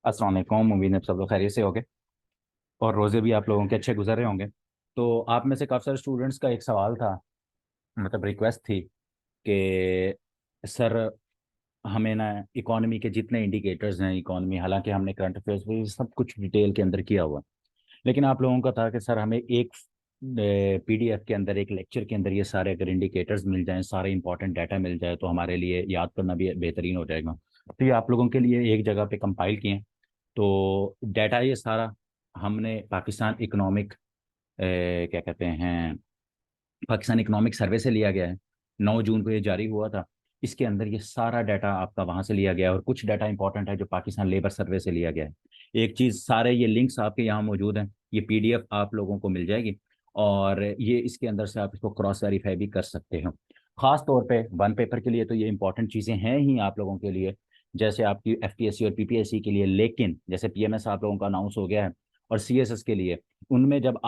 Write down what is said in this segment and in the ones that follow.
अस्सलाम वालेकुम। उम्मीद है सब लोग खैरियत से होंगे और रोज़े भी आप लोगों के अच्छे गुजर रहे होंगे। तो आप में से काफ़ी सारे स्टूडेंट्स का एक सवाल था, मतलब रिक्वेस्ट थी कि सर हमें ना इकोनॉमी के जितने इंडिकेटर्स हैं इकोनॉमी, हालांकि हमने करंट अफेयर्स भी सब कुछ डिटेल के अंदर किया हुआ, लेकिन आप लोगों का था कि सर हमें एक पीडीएफ के अंदर, एक लेक्चर के अंदर ये सारे अगर इंडिकेटर्स मिल जाएं, सारे इंपॉर्टेंट डाटा मिल जाए तो हमारे लिए याद करना भी बेहतरीन हो जाएगा। तो ये आप लोगों के लिए एक जगह पे कंपाइल किए हैं। तो डाटा ये सारा हमने पाकिस्तान इकोनॉमिक क्या कहते हैं, पाकिस्तान इकोनॉमिक सर्वे से लिया गया है। 9 जून को ये जारी हुआ था। इसके अंदर ये सारा डाटा आपका वहां से लिया गया है और कुछ डाटा इंपॉर्टेंट है जो पाकिस्तान लेबर सर्वे से लिया गया है। एक चीज़, सारे ये लिंक्स आपके यहाँ मौजूद हैं, ये पीडीएफ आप लोगों को मिल जाएगी और ये इसके अंदर से आप इसको क्रॉस वेरीफाई भी कर सकते हो। खास तौर पे वन पेपर के लिए तो ये इंपॉर्टेंट चीज़ें हैं ही आप लोगों के लिए, जैसे आपकी एफपीएससी और पीपीएससी के लिए। लेकिन जैसे पीएमएस आप लोगों का अनाउंस हो गया है और सीएसएस के लिए, उनमें जब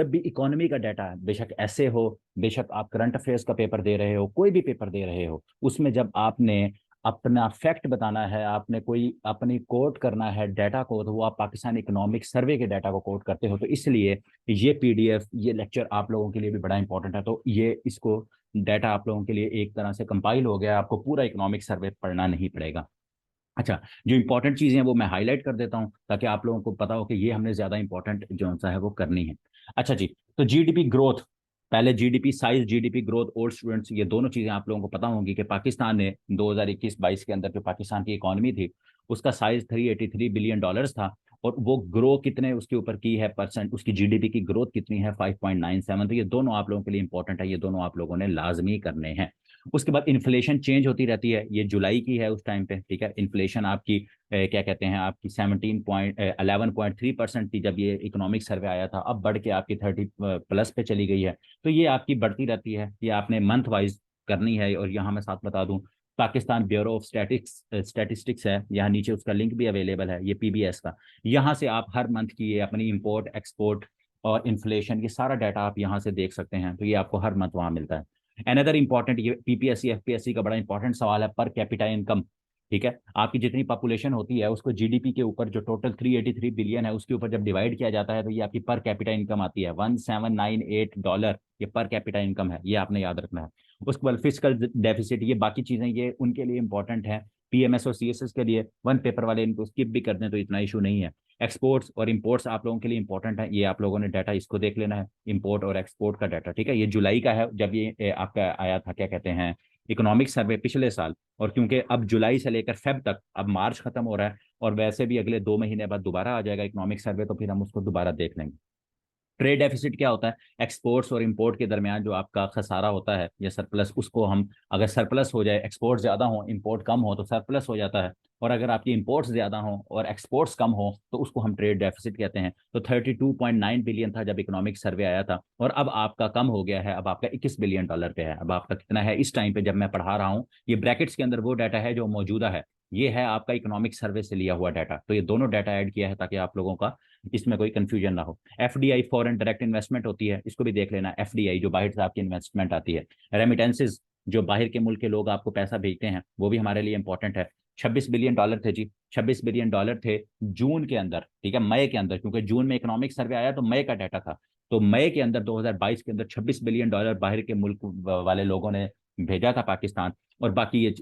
भी इकोनॉमी का डाटा है, बेशक ऐसे हो, बेशक आप करंट अफेयर्स का पेपर दे रहे हो, कोई भी पेपर दे रहे हो, उसमें जब आपने अपना फैक्ट बताना है, आपने कोई अपनी कोट करना है डाटा को, तो वो आप पाकिस्तान इकोनॉमिक सर्वे के डाटा को कोट करते हो। तो इसलिए ये पीडीएफ, ये लेक्चर आप लोगों के लिए भी बड़ा इंपॉर्टेंट है। तो ये इसको डाटा आप लोगों के लिए एक तरह से कंपाइल हो गया है, आपको पूरा इकोनॉमिक सर्वे पढ़ना नहीं पड़ेगा। अच्छा, जो इंपॉर्टेंट चीजें हैं वो मैं हाईलाइट कर देता हूं ताकि आप लोगों को पता हो कि ये हमने ज्यादा इंपॉर्टेंट जो सा है वो करनी है। अच्छा जी, तो जीडीपी ग्रोथ, पहले GDP size, GDP growth, old students, ये दोनों चीजें आप लोगों को पता होंगी कि पाकिस्तान ने 2021-22 के अंदर जो पाकिस्तान की इकोनॉमी थी उसका साइज $383 बिलियन था। और वो ग्रो कितने उसके ऊपर की है परसेंट, उसकी जीडीपी की ग्रोथ कितनी है, 5.97। तो ये दोनों आप लोगों के लिए इंपॉर्टेंट है, ये दोनों आप लोगों ने लाजमी करने हैं। उसके बाद इन्फ्लेशन चेंज होती रहती है, ये जुलाई की है उस टाइम पे, ठीक है। इन्फ्लेशन आपकी क्या कहते हैं, आपकी 11.3% थी जब ये इकोनॉमिक सर्वे आया था, अब बढ़ के आपकी 30+ पे चली गई है। तो ये आपकी बढ़ती रहती है, ये आपने मंथ वाइज करनी है। और यहाँ मैं साथ बता दूं, पाकिस्तान ब्यूरो ऑफ स्टैटिस्टिक्स है, यहाँ नीचे उसका लिंक भी अवेलेबल है, ये पीबीएस का। यहाँ से आप हर मंथ की ये अपनी इंपोर्ट एक्सपोर्ट और इन्फ्लेशन, ये सारा डाटा आप यहाँ से देख सकते हैं। तो ये आपको हर मंथ वहाँ मिलता है। अनदर इंपॉर्टेंट, ये पीपीएससी एफपीएससी का बड़ा इंपॉर्टेंट सवाल है, पर कैपिटा इनकम। ठीक है, आपकी जितनी पॉपुलेशन होती है उसको जीडीपी के ऊपर, जो टोटल 383 बिलियन है उसके ऊपर जब डिवाइड किया जाता है तो ये आपकी पर कैपिटा इनकम आती है $1798। ये पर कैपिटा इनकम है, ये आपने याद रखना है। उसके बाद फिजिकल डेफिसिट, ये बाकी चीजें ये उनके लिए इंपॉर्टेंट है, पीएमएस और सीएसएस के लिए। वन पेपर वाले इनको स्किप भी कर दें तो इतना इशू नहीं है। एक्सपोर्ट्स और इंपोर्ट्स आप लोगों के लिए इंपॉर्टेंट है, ये आप लोगों ने डाटा इसको देख लेना है, इंपोर्ट और एक्सपोर्ट का डाटा। ठीक है, ये जुलाई का है जब ये आपका आया था, क्या कहते हैं, इकोनॉमिक सर्वे पिछले साल। और क्योंकि अब जुलाई से लेकर फेब तक, अब मार्च खत्म हो रहा है और वैसे भी अगले 2 महीने बाद दोबारा आ जाएगा इकोनॉमिक सर्वे, तो फिर हम उसको दोबारा देख लेंगे। ट्रेड डेफिसिट क्या होता है, एक्सपोर्ट्स और इंपोर्ट के दरमियान जो आपका खसारा होता है या सरप्लस, उसको हम, अगर सरप्लस हो जाए, एक्सपोर्ट ज्यादा हो इंपोर्ट कम हो तो सरप्लस हो जाता है। और अगर आपकी इंपोर्ट्स ज्यादा हो और एक्सपोर्ट्स कम हो तो उसको हम ट्रेड डेफिसिट कहते हैं। तो 32.9 बिलियन था जब इकोनॉमिक सर्वे आया था, और अब आपका कम हो गया है, अब आपका $21 बिलियन पे है। अब आपका कितना है इस टाइम पे जब मैं पढ़ा रहा हूँ, ये ब्रैकेट्स के अंदर वो डाटा है जो मौजूदा है, ये है आपका इकोनॉमिक सर्वे से लिया हुआ डाटा। तो ये दोनों डाटा ऐड किया है ताकि आप लोगों का इसमें कोई कंफ्यूजन ना हो। एफडीआई, फॉरेन डायरेक्ट इन्वेस्टमेंट होती है, इसको भी देख लेना। एफडीआई जो बाहर से आपकी इन्वेस्टमेंट आती है। रेमिटेंसेज, जो बाहर के मुल्क के लोग आपको पैसा भेजते हैं, वो भी हमारे लिए इंपॉर्टेंट है। $26 बिलियन थे जी, $26 बिलियन थे जून के अंदर, ठीक है, मई के अंदर, क्योंकि जून में इकोनॉमिक सर्वे आया तो मई का डाटा था। तो मई के अंदर 2022 के अंदर $26 बिलियन बाहर के मुल्क वाले लोगों ने भेजा था पाकिस्तान। और बाकी ये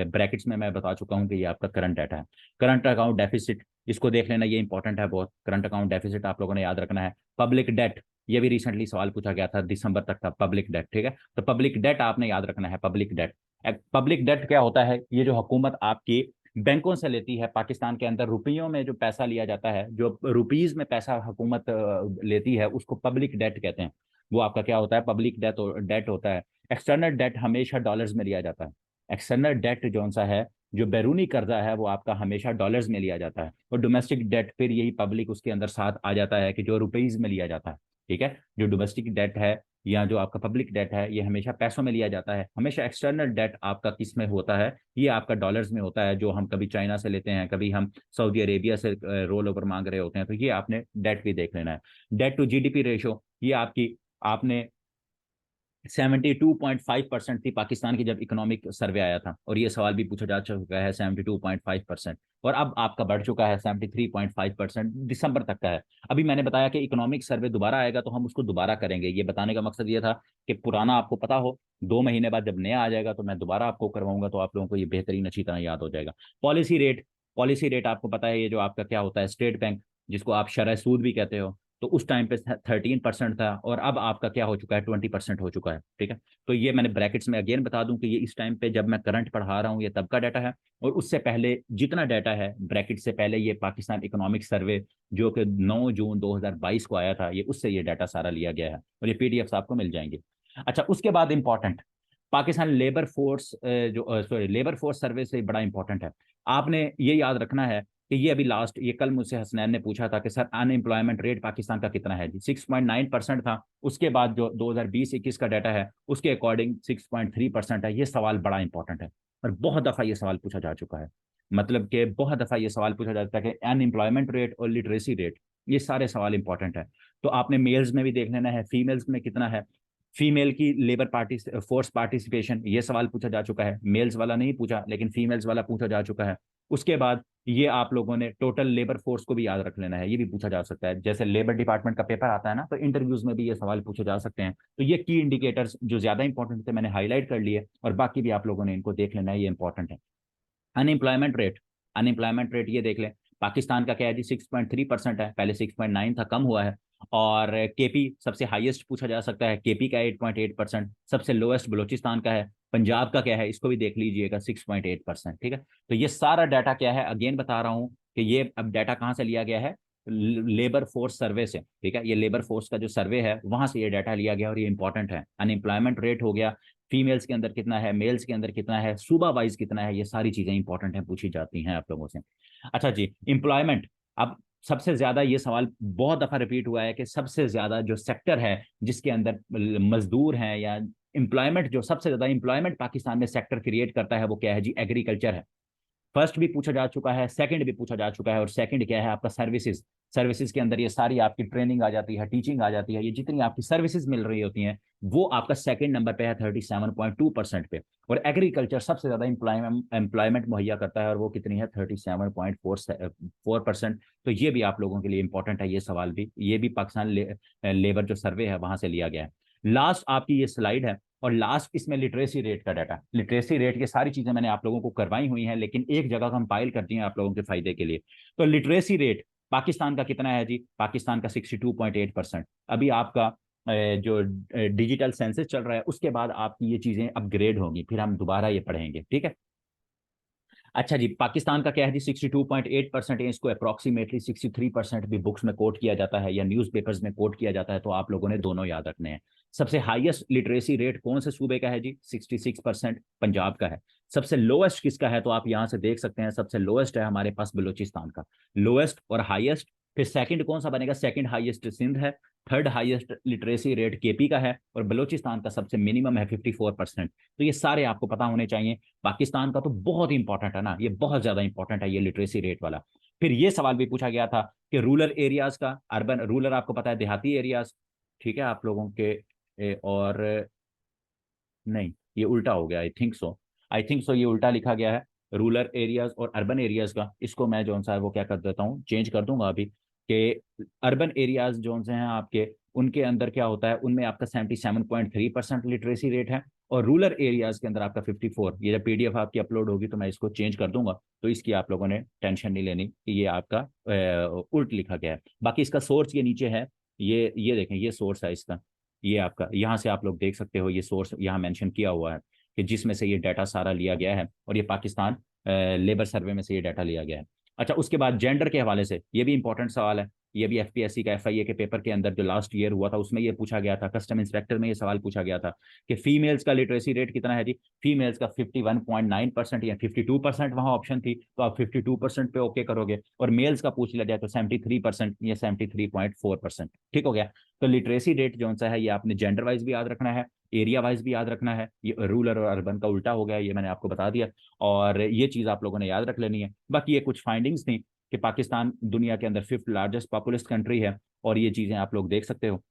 ब्रैकेट्स में मैं बता चुका हूँ कि ये आपका करंट डाटा है। करंट अकाउंट डेफिसिट, इसको देख लेना, ये इंपॉर्टेंट है बहुत। करंट अकाउंट डेफिसिट आप लोगों ने याद रखना है। पब्लिक डेट, ये भी रिसेंटली सवाल पूछा गया था, दिसंबर तक था पब्लिक डेट, ठीक है। तो पब्लिक डेट आपने याद रखना है, पब्लिक डेट। पब्लिक डेट क्या होता है, ये जो हुकूमत आपकी बैंकों से लेती है, पाकिस्तान के अंदर रुपयों में जो पैसा लिया जाता है, जो रुपीज में पैसा हुकूमत लेती है, उसको पब्लिक डेट कहते हैं। वो आपका क्या होता है, पब्लिक डेट डेट होता है। एक्सटर्नल डेट हमेशा डॉलर्स में लिया जाता है। एक्सटर्नल डेट जो सा है, जो बैरूनी कर्जा है, वो आपका हमेशा डॉलर्स में लिया जाता है। और डोमेस्टिक डेट फिर यही पब्लिक उसके अंदर साथ आ जाता है कि जो रुपीज में लिया जाता है। ठीक है, जो डोमेस्टिक डेट है या जो आपका पब्लिक डेट है, ये हमेशा पैसों में लिया जाता है। हमेशा एक्सटर्नल डेट आपका किस में होता है, ये आपका डॉलर्स में होता है, जो हम कभी चाइना से लेते हैं, कभी हम सऊदी अरेबिया से रोल ओवर मांग रहे होते हैं। तो ये आपने डेट भी देख लेना है। डेट टू जीडीपी रेशो, ये आपकी, आपने 72.5% थी पाकिस्तान की जब इकोनॉमिक सर्वे आया था, और ये सवाल भी पूछा जा चुका है 72.5%, और अब आपका बढ़ चुका है 73.5%, दिसंबर तक का है। अभी मैंने बताया कि इकोनॉमिक सर्वे दोबारा आएगा तो हम उसको दोबारा करेंगे। ये बताने का मकसद ये था कि पुराना आपको पता हो, 2 महीने बाद जब नया आ जाएगा तो मैं दोबारा आपको करवाऊंगा, तो आप लोगों को ये बेहतरीन अच्छी तरह याद हो जाएगा। पॉलिसी रेट आपको पता है, ये जो आपका क्या होता है, स्टेट बैंक, जिसको आप शरह सूद भी कहते हो, तो उस टाइम पे 13% था, और अब आपका क्या हो चुका है, 20% हो चुका है। ठीक है, तो ये मैंने ब्रैकेट्स में अगेन बता दूं कि ये इस टाइम पे जब मैं करंट पढ़ा रहा हूँ ये तब का डाटा है, और उससे पहले जितना डाटा है ब्रैकेट से पहले, ये पाकिस्तान इकोनॉमिक सर्वे जो कि 9 जून 2022 को आया था, ये उससे ये डाटा सारा लिया गया है, और ये पीडीएफ आपको मिल जाएंगे। अच्छा, उसके बाद इंपॉर्टेंट, पाकिस्तान लेबर फोर्स जो सॉरी लेबर फोर्स सर्वे से बड़ा इंपॉर्टेंट है। आपने ये याद रखना है कि ये अभी लास्ट, ये कल मुझसे हसनैन ने पूछा था कि सर अनएम्प्लॉयमेंट रेट पाकिस्तान का कितना है जी, 6.9% था। उसके बाद जो 2020-21 का डाटा है उसके अकॉर्डिंग 6.3% है। ये सवाल बड़ा इंपॉर्टेंट है, और बहुत दफा ये सवाल पूछा जा चुका है, मतलब कि बहुत दफा ये सवाल पूछा जाता है कि अनएम्प्लॉयमेंट रेट और लिटरेसी रेट, ये सारे सवाल इंपॉर्टेंट है। तो आपने मेल्स में भी देख लेना है, फीमेल्स में कितना है, फीमेल की लेबर पार्टी फोर्स पार्टिसिपेशन, ये सवाल पूछा जा चुका है, मेल्स वाला नहीं पूछा लेकिन फीमेल्स वाला पूछा जा चुका है। उसके बाद ये आप लोगों ने टोटल लेबर फोर्स को भी याद रख लेना है, ये भी पूछा जा सकता है, जैसे लेबर डिपार्टमेंट का पेपर आता है ना, तो इंटरव्यूज में भी ये सवाल पूछे जा सकते हैं। तो ये की इंडिकेटर्स जो ज्यादा इंपॉर्टेंट थे मैंने हाईलाइट कर लिए, और बाकी भी आप लोगों ने इनको देख लेना है, ये इंपॉर्टेंट है। अनएम्प्लॉयमेंट रेट ये देख लें, पाकिस्तान का क्या है जी, 6.3% है, पहले 6.9 था, कम हुआ है। और केपी सबसे हाईएस्ट पूछा जा सकता है, केपी का 8.8%, सबसे लोएस्ट बलोचिस्तान का है। पंजाब का क्या है, इसको भी देख लीजिएगा, 6.8%। ठीक है, तो ये सारा डाटा क्या है, अगेन बता रहा हूँ कि ये अब डाटा कहाँ से लिया गया है, लेबर फोर्स सर्वे से। ठीक है, ये लेबर फोर्स का जो सर्वे है वहां से ये डाटा लिया गया, और ये इंपॉर्टेंट है। अनएम्प्लॉयमेंट रेट हो गया, फीमेल्स के अंदर कितना है, मेल्स के अंदर कितना है, सूबा वाइज कितना है, ये सारी चीजें इंपॉर्टेंट हैं, पूछी जाती हैं आप लोगों से। अच्छा जी, एम्प्लॉयमेंट। अब सबसे ज्यादा ये सवाल बहुत दफा रिपीट हुआ है कि सबसे ज्यादा जो सेक्टर है जिसके अंदर मजदूर हैं, या एम्प्लॉयमेंट, जो सबसे ज्यादा एम्प्लॉयमेंट पाकिस्तान में सेक्टर क्रिएट करता है, वो क्या है जी, एग्रीकल्चर है। फर्स्ट भी पूछा जा चुका है, सेकंड भी पूछा जा चुका है, और सेकंड क्या है आपका, सर्विसेज। सर्विसेज के अंदर ये सारी आपकी ट्रेनिंग आ जाती है, टीचिंग आ जाती है, ये जितनी आपकी सर्विसेज मिल रही होती हैं वो आपका सेकंड नंबर पे है 37.2% पे। और एग्रीकल्चर सबसे ज्यादा एम्प्लॉयमेंट मुहैया करता है, और वो कितनी है, 37.4%। तो ये भी आप लोगों के लिए इंपॉर्टेंट है, ये सवाल भी, ये भी पाकिस्तान लेबर जो सर्वे है वहां से लिया गया है। लास्ट आपकी ये स्लाइड है, और लास्ट इसमें लिटरेसी रेट का डाटा, लिटरेसी रेट, ये सारी चीजें मैंने आप लोगों को करवाई हुई हैं, लेकिन एक जगह कंपाइल कर दी हैं आप लोगों के फायदे के लिए। तो लिटरेसी रेट पाकिस्तान का कितना है जी, पाकिस्तान का 62.8%। अभी आपका जो डिजिटल सेंसस चल रहा है उसके बाद आपकी ये चीजें अपग्रेड होंगी, फिर हम दोबारा ये पढ़ेंगे। ठीक है, अच्छा जी, पाकिस्तान का क्या है जी, 62.8% है, इसको अप्रॉक्सीमेटली 63% भी बुक्स में कोट किया जाता है या न्यूज़पेपर्स में कोट किया जाता है, तो आप लोगों ने दोनों याद रखने हैं। सबसे हाईएस्ट लिटरेसी रेट कौन से सूबे का है जी, 66% पंजाब का है। सबसे लोएस्ट किसका है, तो आप यहां से देख सकते हैं, सबसे लोएस्ट है हमारे पास बलूचिस्तान का, लोएस्ट और हाईएस्ट। फिर सेकंड कौन सा बनेगा, सेकंड हाईएस्ट सिंध है, third highest literacy rate KP का है, और बलूचिस्तान का सबसे मिनिमम है 54%। तो ये सारे आपको पता होने चाहिए। पाकिस्तान का तो बहुत इंपॉर्टेंट है ना, ये बहुत ज्यादा इंपॉर्टेंट है ये लिटरेसी रेट वाला। फिर ये सवाल भी पूछा गया था कि रूरल एरियाज का, अर्बन रूरल आपको पता है, देहाती एरियाज, ठीक है आप लोगों के और नहीं, ये उल्टा हो गया, आई थिंक सो ये उल्टा लिखा गया है, रूरल एरियाज और अर्बन एरियाज का। इसको मैं जो सा है वो क्या कर देता हूँ, चेंज कर दूंगा अभी, कि अर्बन एरियाज जो से हैं आपके, उनके अंदर क्या होता है, उनमें आपका 77.3% लिटरेसी रेट है, और रूरल एरियाज के अंदर आपका 54। ये जब पीडीएफ आपकी अपलोड होगी तो मैं इसको चेंज कर दूंगा, तो इसकी आप लोगों ने टेंशन नहीं लेनी कि ये आपका उल्ट लिखा गया है। बाकी इसका सोर्स ये नीचे है, ये देखें, ये सोर्स है इसका, ये आपका, यहाँ से आप लोग देख सकते हो, ये सोर्स यहाँ मेंशन किया हुआ है कि जिसमें से ये डाटा सारा लिया गया है, और ये पाकिस्तान लेबर सर्वे में से ये डाटा लिया गया है। अच्छा, उसके बाद जेंडर के हवाले से ये भी इंपॉर्टेंट सवाल है, ये भी एफपीएससी का एफआईए के पेपर के अंदर जो लास्ट ईयर हुआ था उसमें ये पूछा गया था, कस्टम इंस्पेक्टर में ये सवाल पूछा गया था कि फीमेल्स का लिटरेसी रेट कितना है जी, फीमेल्स का 51.9% या 52% वहां ऑप्शन थी, तो आप 52% पे ओके करोगे, और मेल्स का पूछ लिया जाए तो 73% या 73.4%। ठीक हो गया। तो लिटरेसी रेट जो सा है ये आपने जेंडर वाइज भी याद रखना है, एरिया वाइज भी याद रखना है, ये रूरल और अर्बन का उल्टा हो गया, ये मैंने आपको बता दिया, और ये चीज आप लोगों ने याद रख लेनी है। बाकी ये कुछ फाइंडिंग्स थी कि पाकिस्तान दुनिया के अंदर 5th लार्जेस्ट पॉपुलस कंट्री है, और ये चीजें आप लोग देख सकते हो।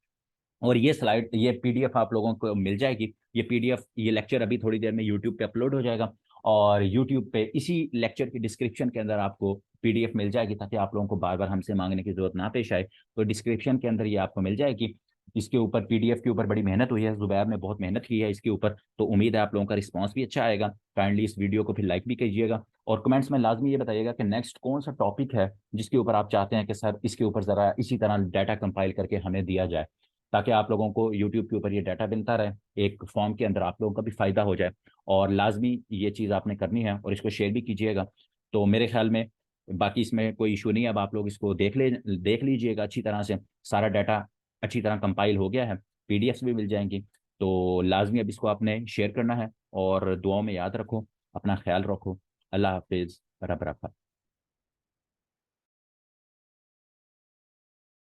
और ये स्लाइड, ये पीडीएफ आप लोगों को मिल जाएगी। ये पीडीएफ, ये लेक्चर अभी थोड़ी देर में यूट्यूब पे अपलोड हो जाएगा, और यूट्यूब पे इसी लेक्चर की डिस्क्रिप्शन के अंदर आपको पीडीएफ मिल जाएगी, ताकि आप लोगों को बार बार हमसे मांगने की जरूरत ना पेश आए। तो डिस्क्रिप्शन के अंदर ये आपको मिल जाएगी। इसके ऊपर, पीडीएफ के ऊपर बड़ी मेहनत हुई है, जुबैर ने बहुत मेहनत की है इसके ऊपर, तो उम्मीद है आप लोगों का रिस्पॉन्स भी अच्छा आएगा। काइंडली इस वीडियो को फिर लाइक भी कीजिएगा, और कमेंट्स में लाजमी ये बताइएगा कि नेक्स्ट कौन सा टॉपिक है जिसके ऊपर आप चाहते हैं कि सर इसके ऊपर ज़रा इसी तरह डाटा कंपाइल करके हमें दिया जाए, ताकि आप लोगों को यूट्यूब के ऊपर ये डाटा मिलता रहे, एक फॉर्म के अंदर आप लोगों का भी फ़ायदा हो जाए। और लाजमी ये चीज़ आपने करनी है, और इसको शेयर भी कीजिएगा। तो मेरे ख्याल में बाकी इसमें कोई इशू नहीं है। अब आप लोग इसको देख लीजिएगा अच्छी तरह से, सारा डाटा अच्छी तरह कंपाइल हो गया है, पीडीएफ्स भी मिल जाएंगी। तो लाजमी अब इसको आपने शेयर करना है, और दुआओं में याद रखो, अपना ख्याल रखो। अल्लाह हाफिज़, रब रखा।